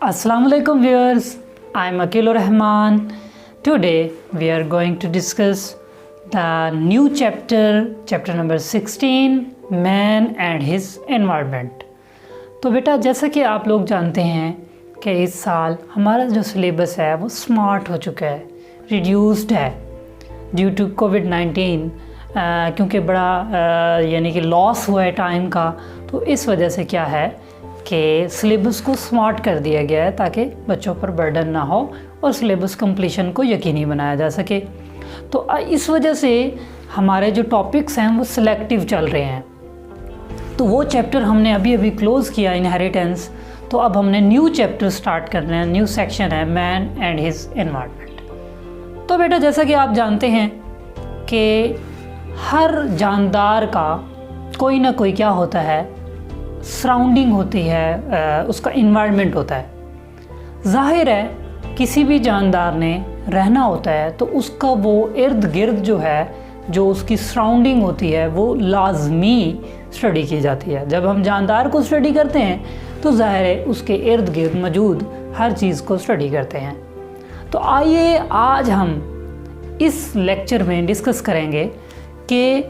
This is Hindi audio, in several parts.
Assalamualaikum viewers, I am Akilur Rahman. Today we are going to discuss the new chapter number 16, Man and his environment. तो बेटा जैसा कि आप लोग जानते हैं कि इस साल हमारा जो सिलेबस है वो स्मार्ट हो चुका है, रिड्यूस्ड है ड्यू टू कोविड-19 क्योंकि बड़ा यानी कि लॉस हुआ है टाइम का। तो इस वजह से क्या है कि सिलेबस को स्मार्ट कर दिया गया है ताकि बच्चों पर बर्डन ना हो और सिलेबस कंप्लीशन को यकीनी बनाया जा सके। तो इस वजह से हमारे जो टॉपिक्स हैं वो सिलेक्टिव चल रहे हैं। तो वो चैप्टर हमने अभी क्लोज़ किया, इनहेरिटेंस। तो अब हमने न्यू चैप्टर स्टार्ट करना है, न्यू सेक्शन है मैन एंड हिज एनवायरनमेंट। तो बेटा जैसा कि आप जानते हैं कि हर जानदार का कोई ना कोई क्या होता है, सराउंडिंग होती है, उसका इन्वायरमेंट होता है। ज़ाहिर है किसी भी जानदार ने रहना होता है तो उसका वो इर्द गिर्द जो है, जो उसकी सराउंडिंग होती है वो लाजमी स्टडी की जाती है। जब हम जानदार को स्टडी करते हैं तो ज़ाहिर है उसके इर्द गिर्द मौजूद हर चीज़ को स्टडी करते हैं। तो आइए आज हम इस लेक्चर में डिस्कस करेंगे कि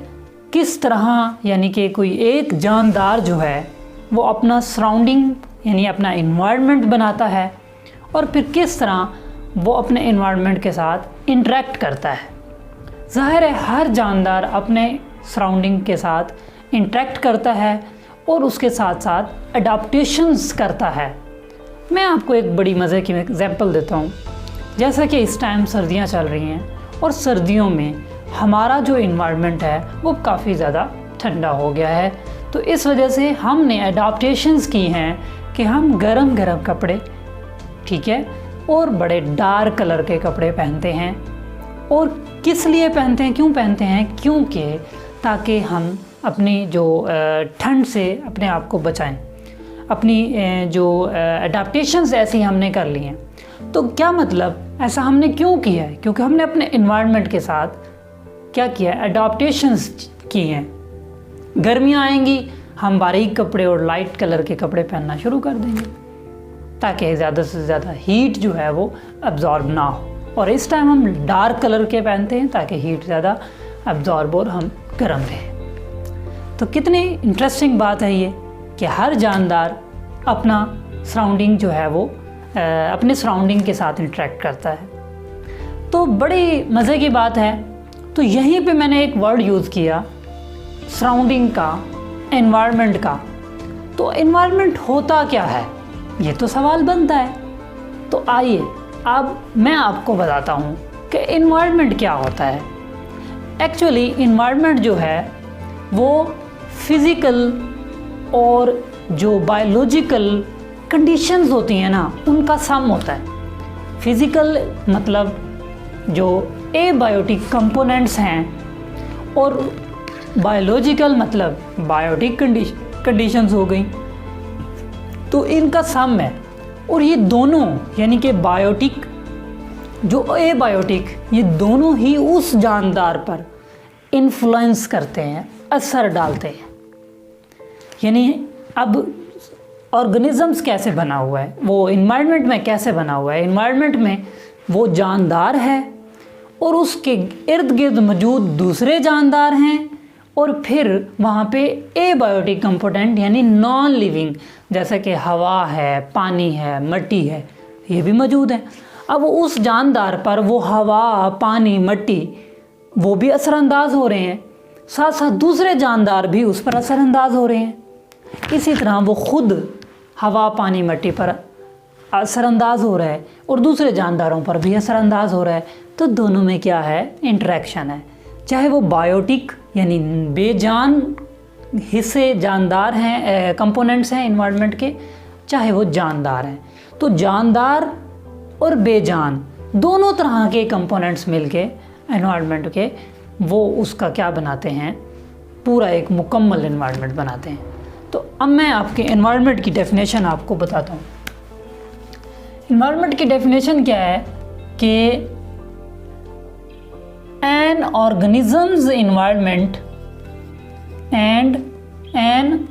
किस तरह यानी कि कोई एक जानदार जो है वो अपना सराउंडिंग यानी अपना इन्वायरमेंट बनाता है और फिर किस तरह वो अपने इन्वायरमेंट के साथ इंटरेक्ट करता है। ज़ाहिर है हर जानदार अपने सराउंडिंग के साथ इंटरेक्ट करता है और उसके साथ साथ अडाप्टेशंस करता है। मैं आपको एक बड़ी मज़े की एग्जांपल देता हूँ। जैसा कि इस टाइम सर्दियाँ चल रही हैं और सर्दियों में हमारा जो इन्वायरमेंट है वो काफ़ी ज़्यादा ठंडा हो गया है। तो इस वजह से हमने अडाप्टेशंस की हैं कि हम गरम कपड़े, ठीक है, और बड़े डार्क कलर के कपड़े पहनते हैं। और किस लिए पहनते हैं, क्यों पहनते हैं? क्योंकि ताकि हम अपनी जो ठंड से अपने आप को बचाएं। अपनी जो अडाप्टेशंस ऐसी हमने कर ली हैं। तो क्या मतलब ऐसा हमने क्यों किया है? क्योंकि हमने अपने इन्वायरमेंट के साथ क्या किया है, अडाप्टेशंस की हैं। गर्मियाँ आएंगी, हम बारीक कपड़े और लाइट कलर के कपड़े पहनना शुरू कर देंगे ताकि ज़्यादा से ज़्यादा हीट जो है वो अब्जॉर्ब ना हो। और इस टाइम हम डार्क कलर के पहनते हैं ताकि हीट ज़्यादा अब्जॉर्ब और हम गर्म रहें। तो कितनी इंटरेस्टिंग बात है ये कि हर जानदार अपना सराउंडिंग जो है वो अपने सराउंडिंग के साथ इंटरेक्ट करता है। तो बड़ी मज़े की बात है। तो यहीं पे मैंने एक वर्ड यूज़ किया, सराउंडिंग का, एनवायरनमेंट का। तो एनवायरनमेंट होता क्या है, ये तो सवाल बनता है। तो आइए अब मैं आपको बताता हूँ कि एनवायरनमेंट क्या होता है। एक्चुअली एनवायरनमेंट जो है वो फिज़िकल और जो बायोलॉजिकल कंडीशंस होती हैं ना, उनका सम होता है। फिज़िकल मतलब जो एबायोटिक कंपोनेंट्स हैं और बायोलॉजिकल मतलब बायोटिक कंडीशंस हो गई, तो इनका सम है। और ये दोनों यानी कि बायोटिक जो एबायोटिक, ये दोनों ही उस जानदार पर इन्फ्लुएंस करते हैं, असर डालते हैं। यानी अब ऑर्गेनिजम्स कैसे बना हुआ है, वो इन्वायरमेंट में कैसे बना हुआ है। इन्वायरमेंट में वो जानदार है और उसके इर्द गिर्द मौजूद दूसरे जानदार हैं और फिर वहाँ पे एबायोटिक कंपोनेंट यानी नॉन लिविंग जैसे कि हवा है, पानी है, मिट्टी है, ये भी मौजूद है। अब उस जानदार पर वो हवा, पानी, मिट्टी वो भी असरअंदाज हो रहे हैं, साथ साथ दूसरे जानदार भी उस पर असरअंदाज हो रहे हैं। इसी तरह वो खुद हवा, पानी, मिट्टी पर असरअंदाज हो रहा है और दूसरे जानदारों पर भी असरअंदाज हो रहा है। तो दोनों में क्या है, इंटरेक्शन है। चाहे वो बायोटिक यानी बेजान हिस्से जानदार हैं, कंपोनेंट्स हैं इन्वायरमेंट के, चाहे वो जानदार हैं। तो जानदार और बेजान दोनों तरह के कंपोनेंट्स मिलके एनवायरनमेंट के वो उसका क्या बनाते हैं, पूरा एक मुकम्मल एनवायरनमेंट बनाते हैं। तो अब मैं आपके एनवायरनमेंट की डेफिनेशन आपको बताता हूँ। एनवायरनमेंट की डेफिनेशन क्या है कि an organism's environment and an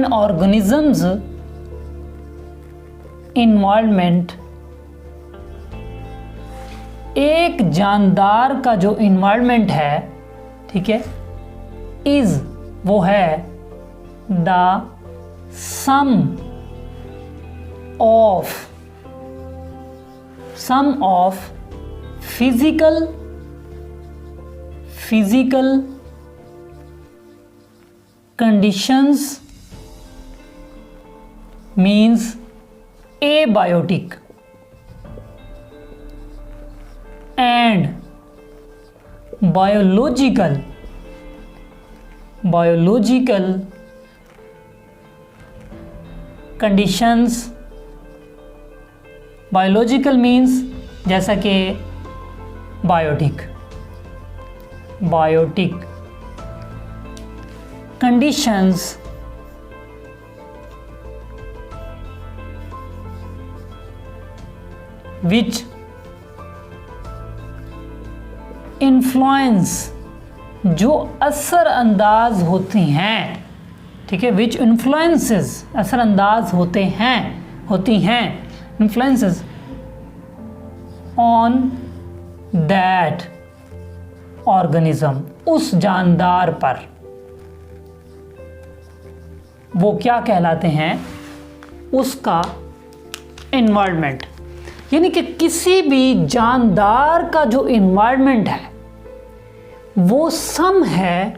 organism's environment, एक जानदार का जो इन्वायरमेंट है, ठीक है, इज वो है the sum of physical conditions means abiotic and biological conditions, biological means जैसा कि biotic conditions which influence, जो असर अंदाज होती हैं, ठीक है, which influences, असर अंदाज होती हैं influences on that organism, उस जानदार पर, वो क्या कहलाते हैं, उसका एनवायरनमेंट। यानी कि किसी भी जानदार का जो एनवायरनमेंट है वो सम है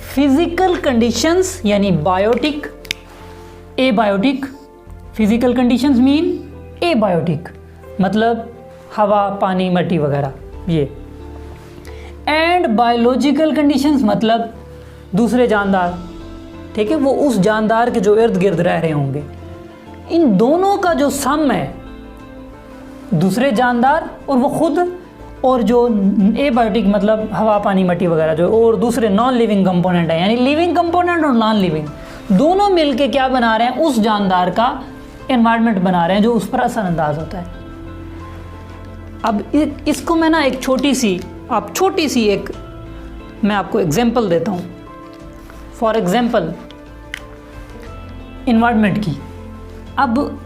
फिजिकल कंडीशंस, यानी biotic, abiotic. Physical conditions mean abiotic, मतलब हवा, पानी, मिट्टी वगैरह ये। एंड बायोलॉजिकल कंडीशंस मतलब दूसरे जानदार, ठीक है, वो उस जानदार के जो इर्द गिर्द रह रहे होंगे। इन दोनों का जो सम है, दूसरे जानदार और वो खुद, और जो एबायोटिक मतलब हवा, पानी, मिट्टी वगैरह जो, और दूसरे नॉन लिविंग कंपोनेंट है, यानी लिविंग कंपोनेंट और नॉन लिविंग दोनों मिलके क्या बना रहे हैं, उस जानदार का एनवायरनमेंट बना रहे हैं जो उस पर असरअंदाज होता है। अब इसको मैं ना एक छोटी सी एक मैं आपको एग्जांपल देता हूँ। फॉर एग्जांपल एनवायरनमेंट की। अब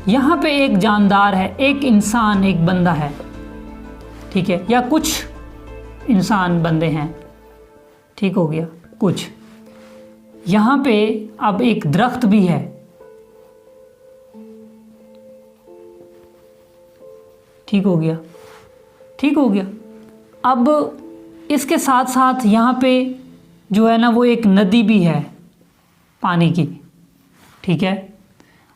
यहाँ पे एक जानदार है, एक इंसान, एक बंदा है, ठीक है, या कुछ इंसान बंदे हैं, ठीक हो गया कुछ। यहाँ पे अब एक दरख्त भी है, ठीक हो गया। अब इसके साथ साथ यहाँ पे जो है ना वो एक नदी भी है पानी की, ठीक है,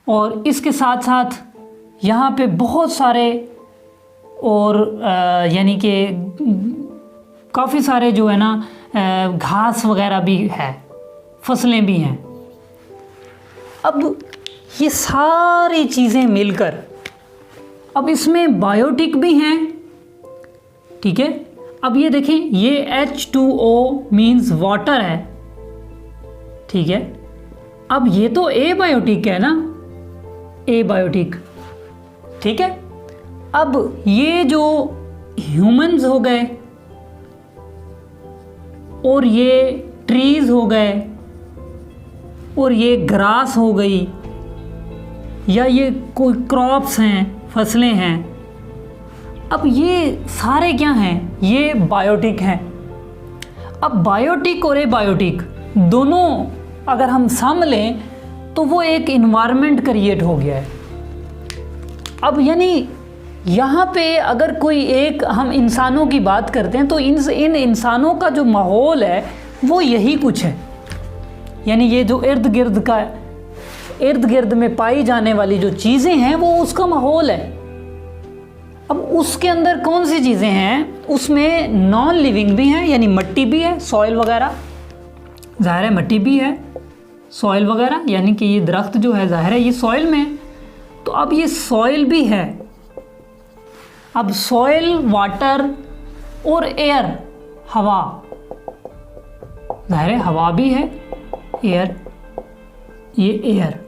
और इसके साथ साथ यहाँ पे बहुत सारे और यानी कि काफ़ी सारे जो है ना घास वगैरह भी है, फसलें भी हैं। अब ये सारी चीज़ें मिलकर अब इसमें बायोटिक भी हैं, ठीक है। अब ये देखें, ये H2O मीन्स वाटर है, ठीक है। अब ये तो एबायोटिक है ना, एबायोटिक, ठीक है। अब ये जो ह्यूमंस हो गए और ये ट्रीज हो गए और ये ग्रास हो गई, या ये कोई क्रॉप्स हैं, फसलें हैं, अब ये सारे क्या हैं, ये बायोटिक हैं। अब बायोटिक और एबायोटिक दोनों अगर हम सम लें तो वो एक इन्वायरमेंट क्रिएट हो गया है। अब यानी यहाँ पे अगर कोई एक, हम इंसानों की बात करते हैं तो इन इंसानों का जो माहौल है वो यही कुछ है, यानी ये जो इर्द गिर्द में पाई जाने वाली जो चीज़ें हैं वो उसका माहौल है। अब उसके अंदर कौन सी चीज़ें हैं, उसमें नॉन लिविंग भी हैं, यानी मिट्टी भी है, सॉइल वगैरह, ज़ाहिर है मिट्टी भी है, सॉइल वगैरह, यानी कि ये दरख्त जो है ज़ाहिर है ये सॉइल में है। तो अब ये सॉइल भी है। अब सॉइल, वाटर और एयर, हवा, ज़ाहिर है हवा भी है, एयर, ये एयर।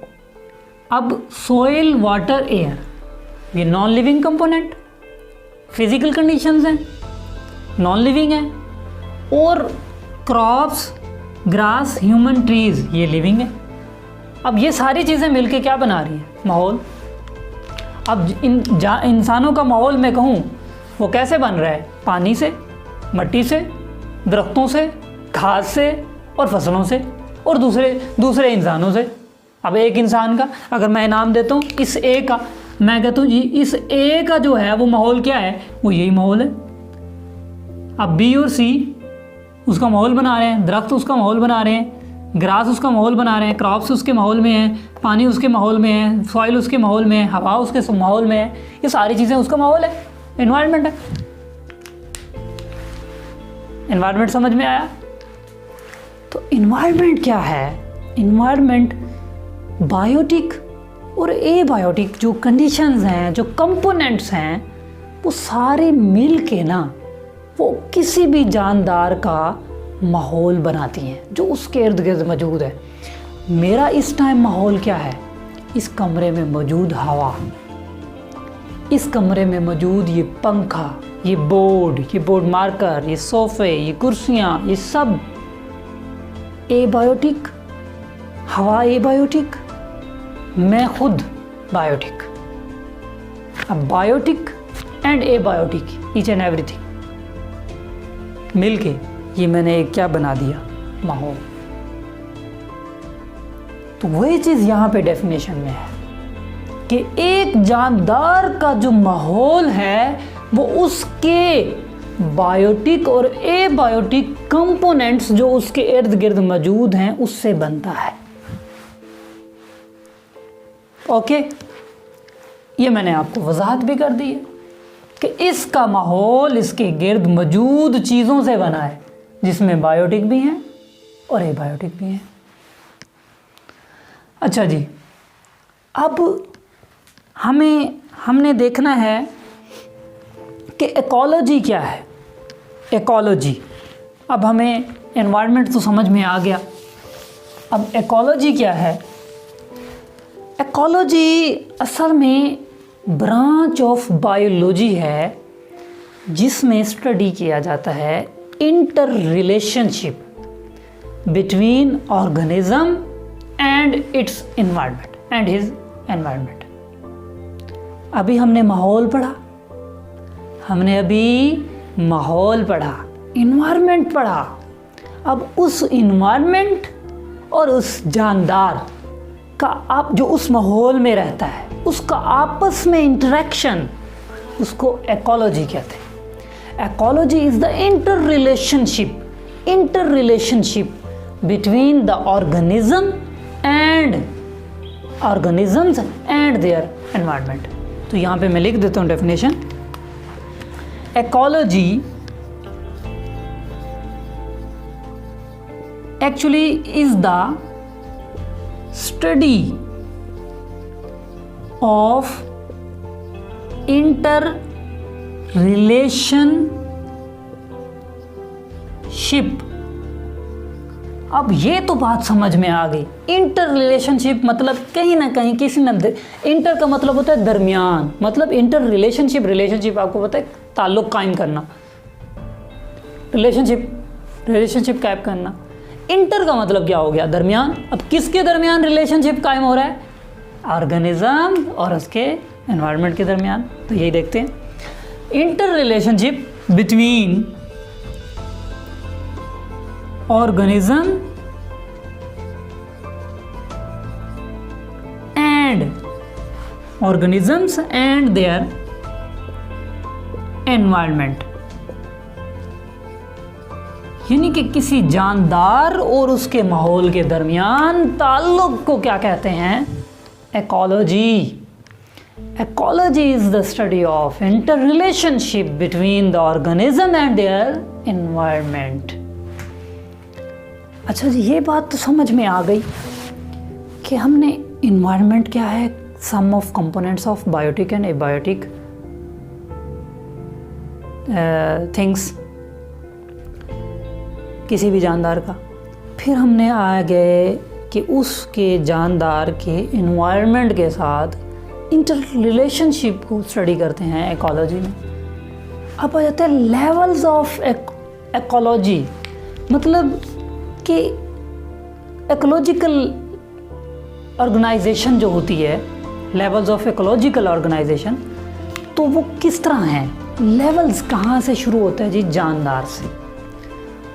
अब सॉइल, वाटर, एयर, ये non living component, physical conditions हैं, नॉन लिविंग है, और क्रॉप्स, ग्रास, ह्यूमन, ट्रीज, ये लिविंग है। अब ये सारी चीज़ें मिलके क्या बना रही है, माहौल। अब इंसानों का माहौल मैं कहूँ वो कैसे बन रहा है, पानी से, मिट्टी से, दरख्तों से, घास से और फसलों से और दूसरे इंसानों से। अब एक इंसान का अगर मैं नाम देता हूँ, इस ए का, मैं कहता हूँ जी इस ए का जो है वो माहौल क्या है, वो यही माहौल है। अब बी और सी उसका माहौल बना रहे हैं, दरख्त उसका माहौल बना रहे हैं, ग्रास उसका माहौल बना रहे हैं, क्रॉप्स उसके माहौल में हैं, पानी उसके माहौल में है, सॉइल उसके माहौल में है, हवा उसके माहौल में है, ये सारी चीज़ें उसका माहौल है, एनवायरनमेंट है। एनवायरनमेंट समझ में आया? तो एनवायरनमेंट क्या है? एनवायरनमेंट बायोटिक और एबायोटिक जो कंडीशंस हैं, जो कंपोनेंट्स हैं, वो सारे मिल के ना वो किसी भी जानदार का माहौल बनाती हैं जो उसके इर्द गिर्द मौजूद है। मेरा इस टाइम माहौल क्या है? इस कमरे में मौजूद हवा, इस कमरे में मौजूद ये पंखा, ये बोर्ड मार्कर, ये सोफे, ये कुर्सियाँ, ये सब एबायोटिक। हवा एबायोटिक, मैं खुद बायोटिक। अब biotic and abiotic, each and everything मिलके ये मैंने एक क्या बना दिया, माहौल। तो वही चीज़ यहाँ पे डेफिनेशन में है कि एक जानदार का जो माहौल है वो उसके बायोटिक और एबायोटिक कंपोनेंट्स जो उसके इर्द गिर्द मौजूद हैं उससे बनता है। ओके, ये मैंने आपको वजाहत भी कर दी है कि इसका माहौल इसके गिर्द मौजूद चीज़ों से बना है जिसमें बायोटिक भी हैं और एबायोटिक भी हैं। अच्छा जी, अब हमने देखना है कि इकोलॉजी क्या है। इकोलॉजी, अब हमें एनवायरनमेंट तो समझ में आ गया, अब इकोलॉजी क्या है? इकोलॉजी असल में ब्रांच ऑफ बायोलॉजी है जिसमें स्टडी किया जाता है inter relationship between organism and it's environment and his environment. अभी हमने माहौल पढ़ा, एनवायरनमेंट पढ़ा। अब उस एनवायरनमेंट और उस जानदार का आप जो उस माहौल में रहता है उसका आपस में इंटरेक्शन, उसको इकोलॉजी कहते हैं। Ecology is the inter relationship between the organisms and their environment. तो यहाँ पे मैं लिख देता हूँ definition. Ecology actually is the study of interrelationship। अब ये तो बात समझ में आ गई। इंटर रिलेशनशिप मतलब कहीं ना कहीं किसी न, इंटर का मतलब होता है दरमियान, मतलब इंटर रिलेशनशिप आपको पता है ताल्लुक कायम करना, रिलेशनशिप कायम करना। इंटर का मतलब क्या हो गया? दरमियान। अब किसके दरमियान रिलेशनशिप कायम हो रहा है? ऑर्गेनिज्म और उसके एनवायरनमेंट के दरमियान। तो यही देखते हैं, inter relationship between organism organisms and their environment, यानी कि किसी जानदार और उसके माहौल के दरमियान ताल्लुक को क्या कहते हैं? Ecology. Ecology is the study of inter relationship between the organism and their environment. अच्छा जी, ये बात तो समझ में आ गई कि हमने एनवायरनमेंट क्या है, some of components of biotic and abiotic things किसी भी जानदार का। फिर हमने आ गए कि उसके जानदार के एनवायरनमेंट के साथ इंटर रिलेशनशिप को स्टडी करते हैं इकोलॉजी में। अब आ जाता है लेवल्स ऑफ इकोलॉजी, मतलब कि इकोलॉजिकल ऑर्गेनाइजेशन जो होती है लेवल्स ऑफ इकोलॉजिकल ऑर्गेनाइजेशन, तो वो किस तरह हैं? लेवल्स कहाँ से शुरू होता है जी? जानदार से।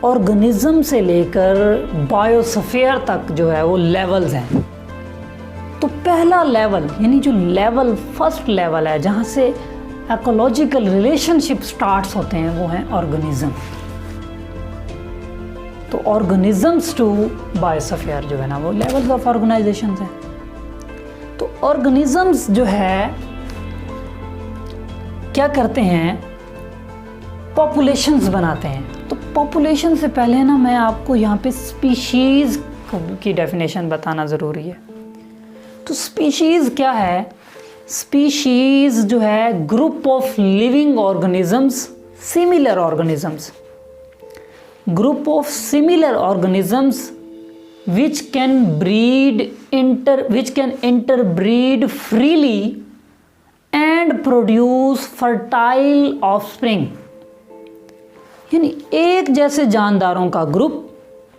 ऑर्गेनिज्म से लेकर बायोस्फीयर तक जो है वो लेवल्स हैं। तो पहला लेवल यानी जो लेवल फर्स्ट लेवल है जहाँ से इकोलॉजिकल रिलेशनशिप स्टार्ट्स होते हैं वो हैं ऑर्गेनिज्म। तो ऑर्गेनिजम्स टू बायोस्फीयर जो है ना वो लेवल्स ऑफ ऑर्गेनाइजेशन है। तो ऑर्गेनिजम्स जो है क्या करते हैं? पॉपुलेशंस बनाते हैं। तो पॉपुलेशन से पहले ना मैं आपको यहाँ पे स्पीशीज़ की डेफिनेशन बताना ज़रूरी है। तो स्पीशीज़ क्या है? स्पीशीज़ जो है group of living organisms, similar organisms, group of similar organisms which can interbreed freely and produce fertile offspring। यानी एक जैसे जानदारों का ग्रुप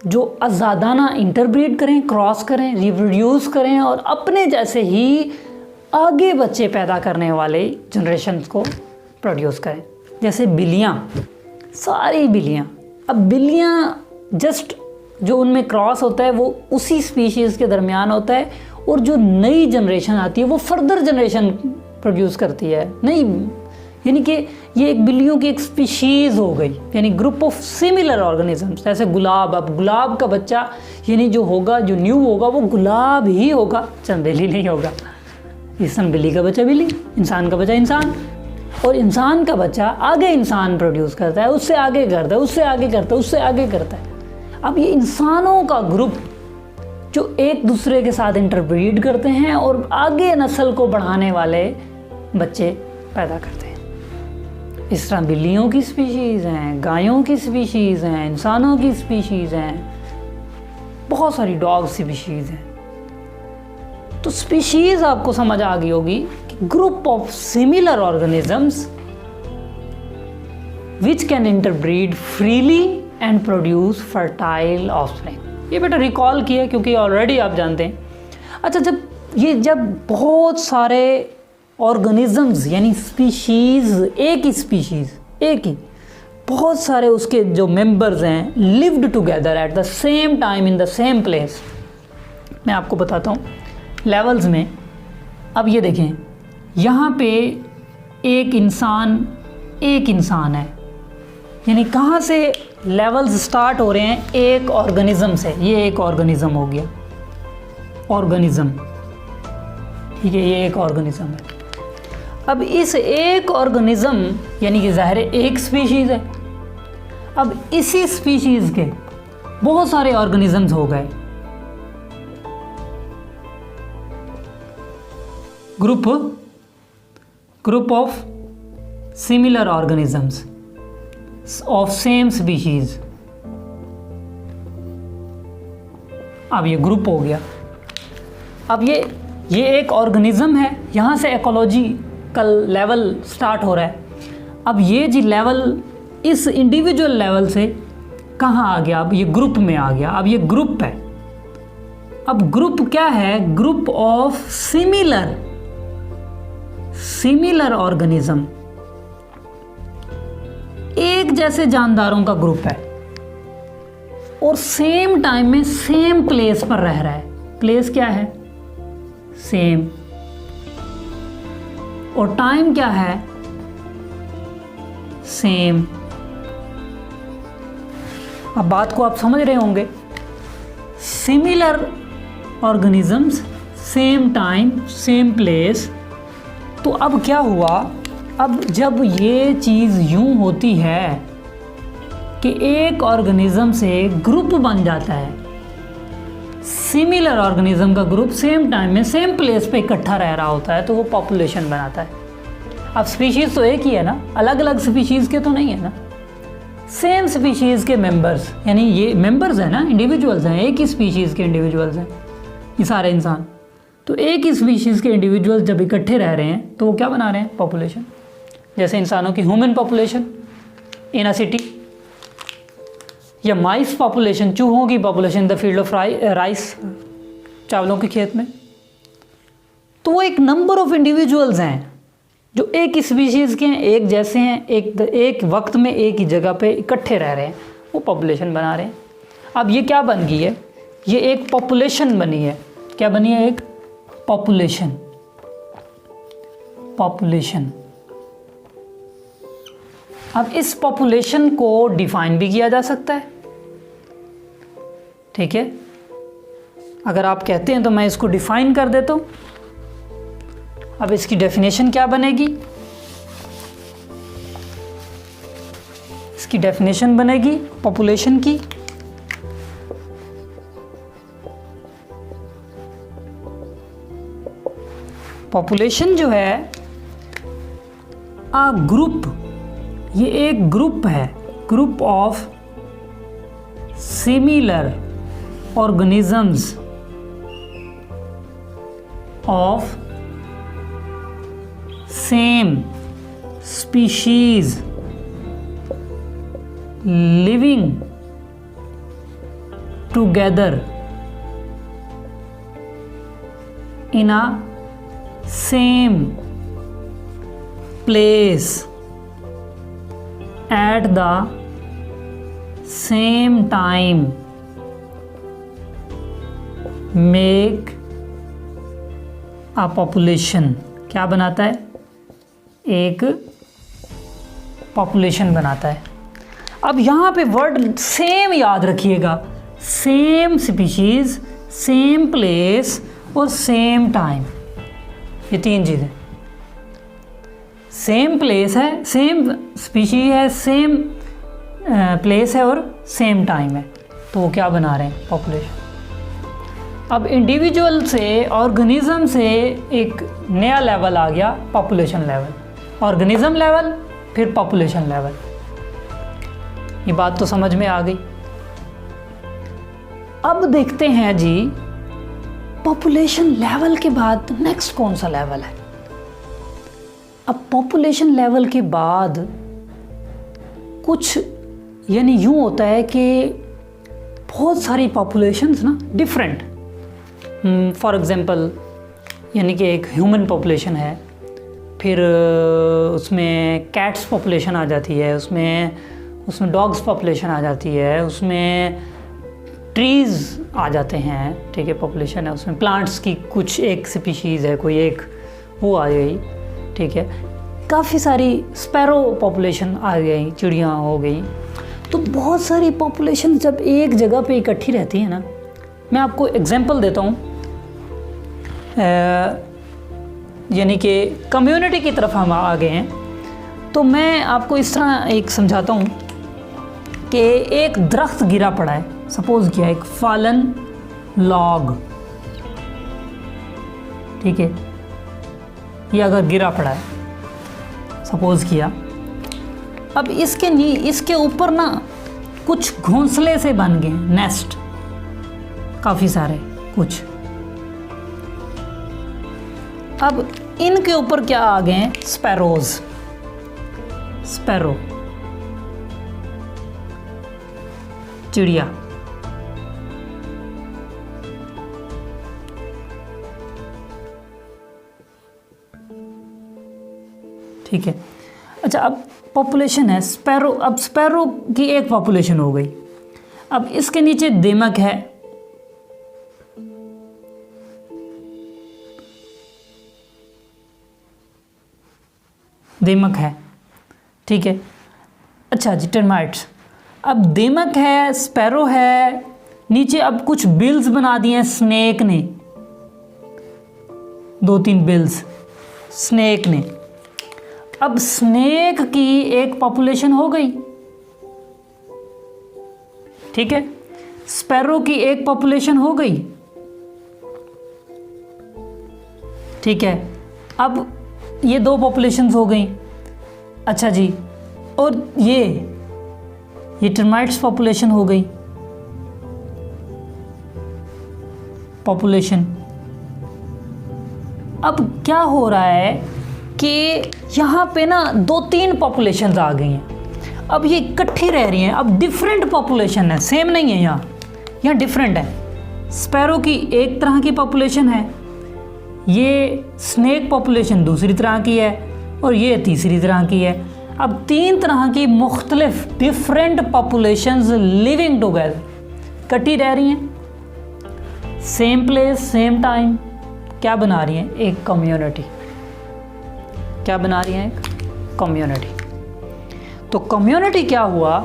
जो आज़ादाना इंटरब्रीड करें, क्रॉस करें, रिप्रोड्यूस करें और अपने जैसे ही आगे बच्चे पैदा करने वाले जनरेशन को प्रोड्यूस करें। जैसे बिल्लियाँ, सारी बिल्लियाँ, अब बिल्लियाँ जस्ट जो उनमें क्रॉस होता है वो उसी स्पीशीज़ के दरमियान होता है, और जो नई जनरेशन आती है वो फर्दर जनरेशन प्रोड्यूस करती है। नहीं, यानी कि ये एक बिल्लियों की एक स्पीशीज़ हो गई, यानी ग्रुप ऑफ सिमिलर ऑर्गेनिजम्स। जैसे गुलाब, अब गुलाब का बच्चा यानी जो होगा, जो न्यू होगा वो गुलाब ही होगा, चंदेली नहीं होगा। इंसान बिल्ली का बच्चा बिल्ली, इंसान का बच्चा इंसान, और इंसान का बच्चा आगे इंसान प्रोड्यूस करता है, उससे आगे करता है, उससे आगे करता है, उससे आगे करता है। अब ये इंसानों का ग्रुप जो एक दूसरे के साथ इंटरब्रीड करते हैं और आगे नस्ल को बढ़ाने वाले बच्चे पैदा करते हैं। इस तरह बिल्लियों की स्पीशीज़ हैं, गायों की स्पीशीज़ हैं, इंसानों की स्पीशीज़ हैं, बहुत सारी डॉग स्पीशीज़ हैं। तो स्पीशीज़ आपको समझ आ गई होगी कि group of similar organisms which can interbreed freely and produce fertile offspring. ये बेटा रिकॉल किया क्योंकि ऑलरेडी आप जानते हैं। अच्छा, जब बहुत सारे ऑर्गेनिजम्स यानी स्पीशीज़, एक ही बहुत सारे उसके जो मेंबर्स हैं lived together at the same time in the same place. मैं आपको बताता हूँ लेवल्स में। अब ये देखें, यहाँ पे एक इंसान है, यानी कहाँ से लेवल्स स्टार्ट हो रहे हैं? एक ऑर्गेनिज्म से। ये एक ऑर्गेनिज्म हो गया, ऑर्गेनिज्म, ठीक है, ये एक ऑर्गेनिज्म है। अब इस एक ऑर्गेनिज्म यानी कि ज़ाहिर है एक स्पीशीज़ है। अब इसी स्पीशीज़ के बहुत सारे ऑर्गेनिजम्स हो गए, group of similar organisms of same species. अब ये ग्रुप हो गया। अब ये एक ऑर्गेनिज्म है, यहाँ से इकोलॉजिकल लेवल स्टार्ट हो रहा है। अब ये जी लेवल इस इंडिविजुअल लेवल से कहाँ आ गया? अब ये ग्रुप में आ गया। अब ये ग्रुप है। अब ग्रुप क्या है? ग्रुप ऑफ सिमिलर ऑर्गेनिज्म, एक जैसे जानदारों का ग्रुप है और सेम टाइम में सेम प्लेस पर रह रहा है। प्लेस क्या है? सेम, और टाइम क्या है? सेम। अब बात को आप समझ रहे होंगे। Similar organisms, same time, same place. तो अब क्या हुआ? अब जब ये चीज़ यूं होती है कि एक ऑर्गेनिज्म से ग्रुप बन जाता है, सिमिलर ऑर्गेनिज्म का ग्रुप सेम टाइम में सेम प्लेस पे इकट्ठा रह रहा होता है, तो वो पॉपुलेशन बनाता है। अब स्पीशीज़ तो एक ही है ना, अलग अलग स्पीशीज़ के तो नहीं है ना। सेम स्पीशीज़ के मेंबर्स, यानी ये मेंबर्स हैं ना, इंडिविजुअल्स हैं, एक ही स्पीशीज़ के इंडिविजुअल्स हैं ये सारे इंसान। तो एक ही स्पीशीज़ के इंडिविजुअल्स जब इकट्ठे रह रहे हैं तो वो क्या बना रहे हैं? पॉपुलेशन। जैसे इंसानों की human population in a city, या माइस पॉपुलेशन, चूहों की population the field of rice, चावलों के खेत में, तो वो एक नंबर ऑफ इंडिविजुअल्स हैं जो एक ही स्पीशीज़ के हैं, एक जैसे हैं, एक वक्त में एक ही जगह पे इकट्ठे रह रहे हैं, वो पॉपुलेशन बना रहे हैं। अब ये क्या बन गई है, ये एक पॉपुलेशन बनी है। क्या बनी है? एक पॉपुलेशन। अब इस पॉपुलेशन को डिफाइन भी किया जा सकता है, ठीक है। अगर आप कहते हैं तो मैं इसको डिफाइन कर देता हूँ। अब इसकी डेफिनेशन क्या बनेगी? इसकी डेफिनेशन बनेगी पॉपुलेशन की, पॉपुलेशन जो है अ ग्रुप, ये एक ग्रुप है, group of similar organisms of same species living together in a same place at the same time make a population। क्या बनाता है? एक पॉपुलेशन बनाता है। अब यहाँ पे वर्ड सेम याद रखिएगा, सेम स्पीशीज, सेम प्लेस और सेम टाइम, ये तीन चीज़ें। सेम प्लेस है, सेम स्पीशीज है, सेम प्लेस है और सेम टाइम है, तो वो क्या बना रहे हैं? पॉपुलेशन। अब इंडिविजुअल से, ऑर्गेनिज्म से एक नया लेवल आ गया, पॉपुलेशन लेवल। ऑर्गेनिज्म लेवल, फिर पॉपुलेशन लेवल। ये बात तो समझ में आ गई। अब देखते हैं जी, पॉपुलेशन लेवल के बाद नेक्स्ट कौन सा लेवल है? अब पॉपुलेशन लेवल के बाद कुछ यानी यूँ होता है कि बहुत सारी पॉपुलेशंस ना डिफरेंट, फॉर एग्ज़ाम्पल यानी कि एक ह्यूमन पॉपुलेशन है, फिर उसमें कैट्स पॉपुलेशन आ जाती है, उसमें डॉग्स पॉपुलेशन आ जाती है, उसमें ट्रीज़ आ जाते हैं, ठीक है, पॉपुलेशन है, उसमें प्लांट्स की कुछ एक स्पीशीज़ है, कोई एक वो आ गई, ठीक है, काफ़ी सारी स्पैरो पॉपुलेशन आ गई, चिड़ियाँ हो गई। तो बहुत सारी पॉपुलेशन जब एक जगह पे इकट्ठी रहती है ना, मैं आपको एग्जांपल देता हूँ, यानी कि कम्युनिटी की तरफ हम आ गए हैं, तो मैं आपको इस तरह एक समझाता हूँ कि एक दरख्त गिरा पड़ा है, सपोज़ किया एक फॉलन लॉग, ठीक है, ये अगर गिरा पड़ा है सपोज़ किया, अब इसके ऊपर ना कुछ घोंसले से बन गए, नेस्ट काफ़ी सारे कुछ। अब इनके ऊपर क्या आ गए हैं? स्पैरोज, स्पैरो चिड़िया। ठीक है, अच्छा, अब पॉपुलेशन है स्पैरो। अब स्पैरो की एक पॉपुलेशन हो गई। अब इसके नीचे दीमक है, दीमक है, ठीक है। अच्छा जी, टर्माइट्स। अब दीमक है, स्पैरो है, नीचे अब कुछ बिल्स बना दिए हैं स्नेक ने, 2-3 बिल्स स्नेक ने। अब स्नेक की एक पॉपुलेशन हो गई, ठीक है, स्पैरो की एक पॉपुलेशन हो गई, ठीक है। अब ये 2 पॉपुलेशंस हो गई। अच्छा जी, और ये टर्माइट्स पॉपुलेशन हो गई, पॉपुलेशन। अब क्या हो रहा है कि यहाँ पे ना 2-3 पॉपुलेशंस आ गई हैं। अब ये इकट्ठी रह रही हैं। अब डिफरेंट पॉपुलेशन है, सेम नहीं है, यहाँ डिफरेंट है। स्पैरो की एक तरह की पॉपुलेशन है, ये स्नेक पॉपुलेशन दूसरी तरह की है और ये तीसरी तरह की है। अब 3 तरह की मुख्तलिफ डिफरेंट पॉपुलेशंस लिविंग टुगेदर इकट्ठी रह रही हैं, सेम प्लेस सेम टाइम, क्या बना रही हैं? एक कम्युनिटी। क्या बना रही हैं? एक कम्युनिटी। तो कम्युनिटी क्या हुआ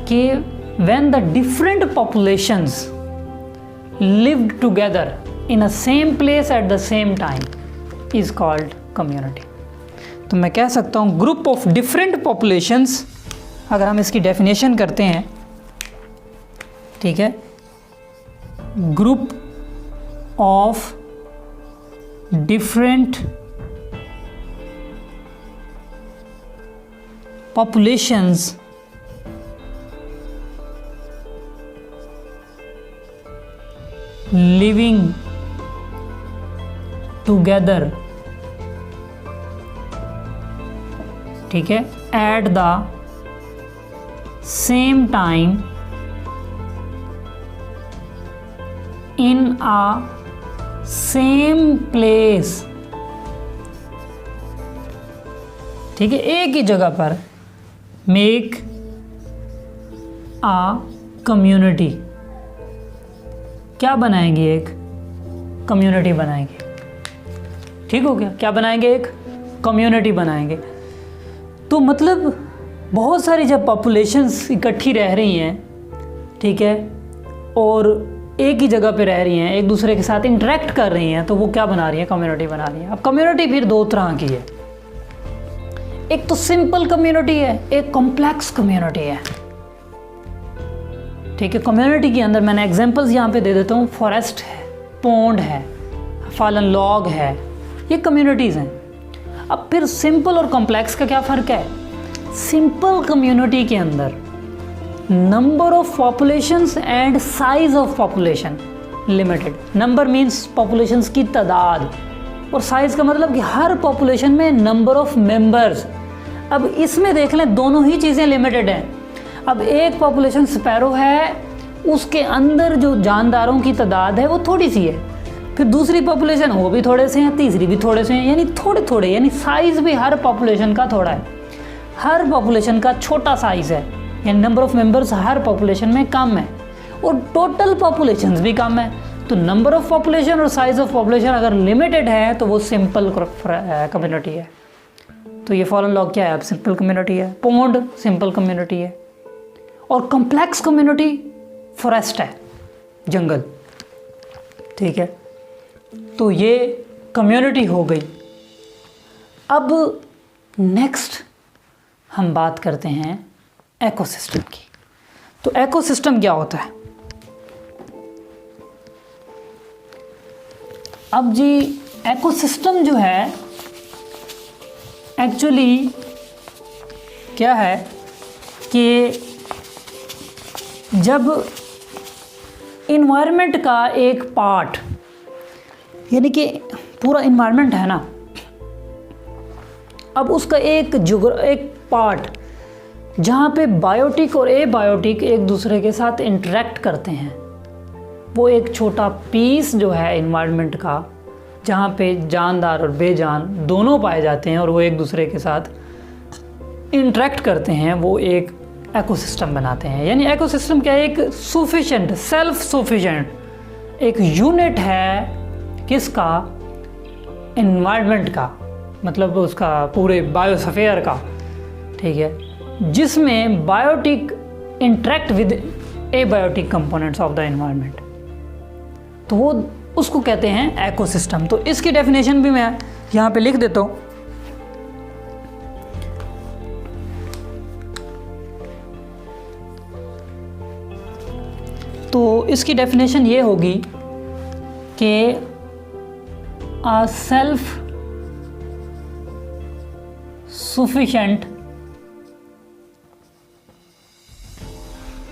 कि when the different populations lived together in a same place at the same time is called community। तो मैं कह सकता हूँ ग्रुप ऑफ डिफरेंट पॉपुलेशंस, अगर हम इसकी डेफिनेशन करते हैं, ठीक है, group of different populations living together, ठीक है, at the same time in a same place, ठीक है, एक ही जगह पर, मेक अ कम्युनिटी। क्या बनाएंगे? एक कम्युनिटी बनाएंगे। ठीक हो गया? क्या बनाएंगे? एक कम्युनिटी बनाएंगे। तो मतलब बहुत सारी जब पॉपुलेशंस इकट्ठी रह रही हैं, ठीक है, और एक ही जगह पे रह रही हैं, एक दूसरे के साथ इंटरेक्ट कर रही हैं, तो वो क्या बना रही हैं? कम्युनिटी बना रही हैं। अब कम्युनिटी फिर 2 तरह की है, एक तो सिंपल कम्युनिटी है, एक कॉम्प्लेक्स कम्युनिटी है। ठीक है, कम्युनिटी के अंदर मैंने एग्जांपल्स यहाँ पे दे देता हूँ, फॉरेस्ट है, पॉन्ड है, फॉलन लॉग है, ये कम्युनिटीज़ हैं। अब फिर सिंपल और कॉम्प्लेक्स का क्या फ़र्क है? सिंपल कम्युनिटी के अंदर number of populations and size of population limited. Number means populations की तादाद, और साइज़ का मतलब कि हर पॉपुलेशन में नंबर ऑफ मेंबर्स। अब इसमें देख लें, दोनों ही चीज़ें लिमिटेड हैं। अब एक पॉपुलेशन स्पैरो है, उसके अंदर जो जानदारों की तादाद है वो थोड़ी सी है, फिर दूसरी पॉपुलेशन वो भी थोड़े से हैं, तीसरी भी थोड़े से हैं, यानी थोड़े थोड़े, यानी साइज़ भी हर पॉपुलेशन का थोड़ा है, हर पॉपुलेशन का छोटा साइज़ है, यानी number of members her population में कम है, और टोटल पॉपुलेशंस भी कम है। तो नंबर ऑफ पॉपुलेशन और साइज ऑफ पॉपुलेशन अगर लिमिटेड है तो वो सिंपल कम्युनिटी है। तो ये फॉलन लॉग क्या है? अब सिंपल कम्युनिटी है। पॉन्ड सिंपल कम्युनिटी है, और कॉम्प्लेक्स कम्युनिटी फॉरेस्ट है, जंगल। ठीक है, तो ये कम्युनिटी हो गई। अब नेक्स्ट हम बात करते हैं इकोसिस्टम की। तो इकोसिस्टम क्या होता है? अब जी इकोसिस्टम जो है एक्चुअली क्या है कि जब इन्वायरमेंट का एक पार्ट, यानी कि पूरा इन्वायरमेंट है ना, अब उसका एक पार्ट जहाँ पे बायोटिक और एबायोटिक एक दूसरे के साथ इंटरेक्ट करते हैं, वो एक छोटा पीस जो है इन्वायरमेंट का, जहाँ पे जानदार और बेजान दोनों पाए जाते हैं और वो एक दूसरे के साथ इंटरेक्ट करते हैं, वो एक इकोसिस्टम बनाते हैं। यानी इकोसिस्टम क्या है? एक सफिशिएंट, सेल्फ सफिशिएंट एक यूनिट है, किसका? एनवायरनमेंट का, मतलब उसका पूरे बायोस्फीयर का। ठीक है, जिसमें biotic interact with abiotic components of the environment, तो वो उसको कहते हैं इकोसिस्टम। तो इसकी डेफिनेशन भी मैं यहाँ पे लिख देता हूँ। तो इसकी डेफिनेशन ये होगी कि a सेल्फ सफिशिएंट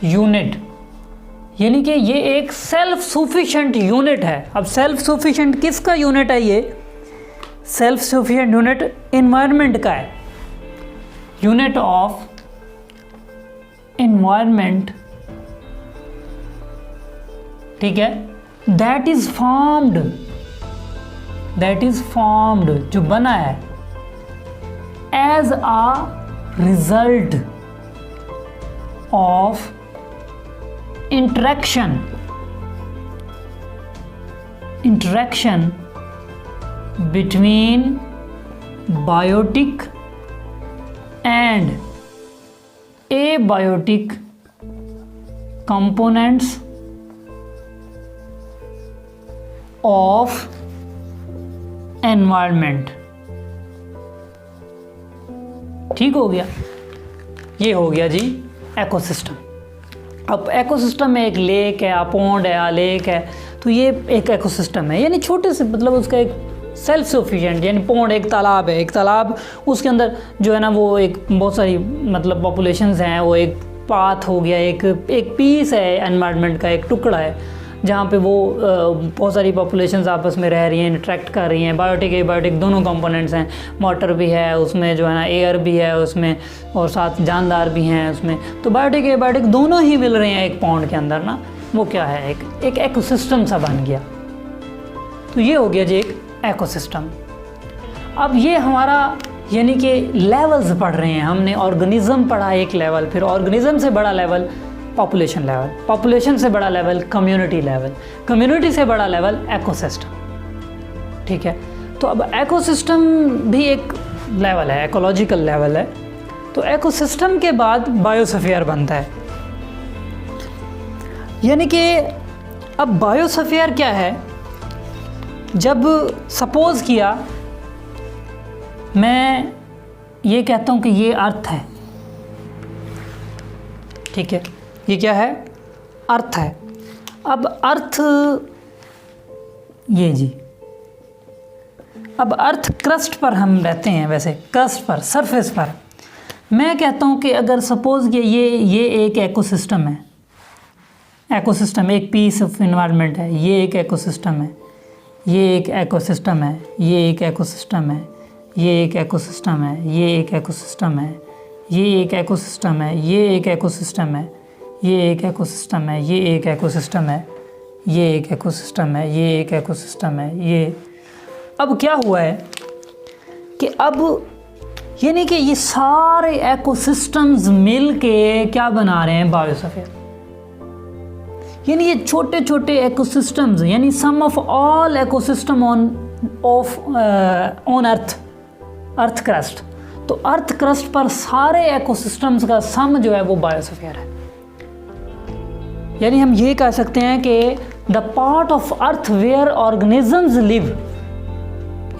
यूनिट, यानी कि ये एक सेल्फ सफिशिएंट यूनिट है। अब सेल्फ सफिशिएंट किसका यूनिट है? ये सेल्फ सफिशिएंट यूनिट एनवायरनमेंट का है, यूनिट ऑफ एनवायरनमेंट। ठीक है, that is formed that is formed, जो बना है as a result of interaction between biotic and abiotic components of environment। ठीक हो गया, ये हो गया जी एकोसिस्टम। अब एकोसिस्टम में एक लेक है, पॉन्ड है, लेक है, तो ये एक एकोसिस्टम है, यानी छोटे से मतलब उसका एक सेल्फ सफिशिएंट, यानी पॉन्ड एक तालाब है, एक तालाब उसके अंदर जो है ना वो एक बहुत सारी मतलब पॉपुलेशंस हैं, वो एक पाथ हो गया, एक पीस है एनवायरनमेंट का, एक टुकड़ा है जहाँ पे वो बहुत सारी पॉपुलेशंस आपस में रह रही हैं, इंटरेक्ट कर रही हैं। बायोटिक एबायोटिक दोनों कंपोनेंट्स हैं, वाटर भी है उसमें, जो है ना एयर भी है उसमें, और साथ जानदार भी हैं उसमें। तो बायोटिक एबायोटिक दोनों ही मिल रहे हैं एक पॉन्ड के अंदर ना, वो क्या है, एक इकोसिस्टम सा बन गया। तो ये हो गया जी एक इकोसिस्टम। अब ये हमारा यानी कि लेवल्स पढ़ रहे हैं हमने, ऑर्गेनिज्म पढ़ा एक लेवल, फिर ऑर्गेनिज्म से बड़ा लेवल पॉपुलेशन लेवल, पॉपुलेशन से बड़ा लेवल कम्युनिटी लेवल, कम्युनिटी से बड़ा लेवल इकोसिस्टम। ठीक है, तो अब इकोसिस्टम भी एक लेवल है, इकोलॉजिकल लेवल है। तो इकोसिस्टम के बाद बायोस्फीयर बनता है, यानी कि अब बायोस्फीयर क्या है, जब सपोज किया मैं ये कहता हूँ कि ये अर्थ है, ठीक है, ये क्या है, अर्थ है। अब अर्थ ये जी, अब अर्थ क्रस्ट पर हम रहते हैं, वैसे क्रस्ट पर, सरफेस पर। मैं कहता हूँ कि अगर सपोज कि ये एक इकोसिस्टम है, इकोसिस्टम एक पीस ऑफ एनवायरनमेंट है, ये एक इकोसिस्टम है, ये एक इकोसिस्टम है, ये एक इकोसिस्टम है, ये एक इकोसिस्टम है, ये एक इकोसिस्टम है, ये एक इकोसिस्टम है, ये एक इकोसिस्टम है, ये एक इकोसिस्टम है, ये एक इकोसिस्टम है, ये एक इकोसिस्टम है, ये एक इकोसिस्टम है, ये। अब क्या हुआ है कि अब यानी कि ये सारे इकोसिस्टम्स मिल के क्या बना रहे हैं, बायोस्फीयर। यानी ये छोटे छोटे इकोसिस्टम्स, यानी some of all ecosystem on earth crust. तो अर्थ क्रस्ट पर सारे इकोसिस्टम्स का सम जो है वो बायोस्फीयर है। यानी हम ये कह सकते हैं कि the part of earth where organisms live,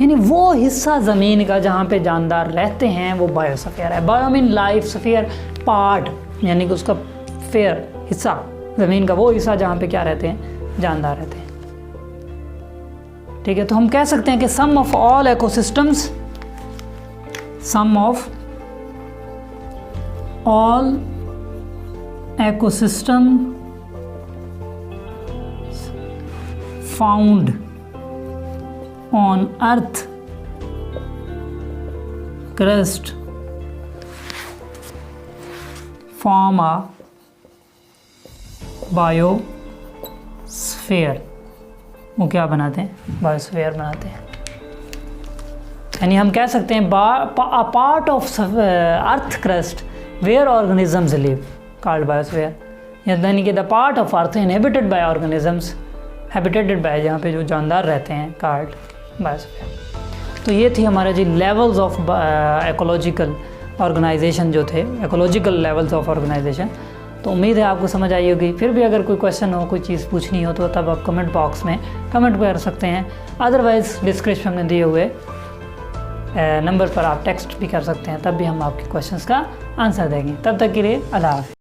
यानी वो हिस्सा ज़मीन का जहाँ पे जानदार रहते हैं वो बायोस्फीयर है। Bio mean life, sphere part, यानी कि उसका फेयर हिस्सा, ज़मीन का वो हिस्सा जहाँ पे क्या रहते हैं, जानदार रहते हैं। ठीक है, तो हम कह सकते हैं कि some of all ecosystems, some of all ecosystem found on earth crust form a biosphere. वो क्या बनाते हैं, बायोस्फीयर बनाते हैं। यानी हम कह सकते हैं a part of earth crust where organisms live called biosphere, यानी कि the part of earth inhabited by organisms, habitated by, जहाँ पे जो जानदार रहते हैं, called biosphere। तो ये थी हमारा जी लेवल्स ऑफ इकोलॉजिकल ऑर्गेनाइजेशन जो थे, इकोलॉजिकल लेवल्स ऑफ ऑर्गेनाइजेशन। तो उम्मीद है आपको समझ आई होगी। फिर भी अगर कोई क्वेश्चन हो, कोई चीज़ पूछनी हो तो तब आप कमेंट बॉक्स में कमेंट कर सकते हैं। अदरवाइज़ डिस्क्रिप्शन में दिए हुए नंबर पर आप टेक्स्ट भी कर सकते हैं, तब भी हम आपके क्वेश्चंस का आंसर देंगे। तब तक के लिए अल्लाह हाफ़िज़।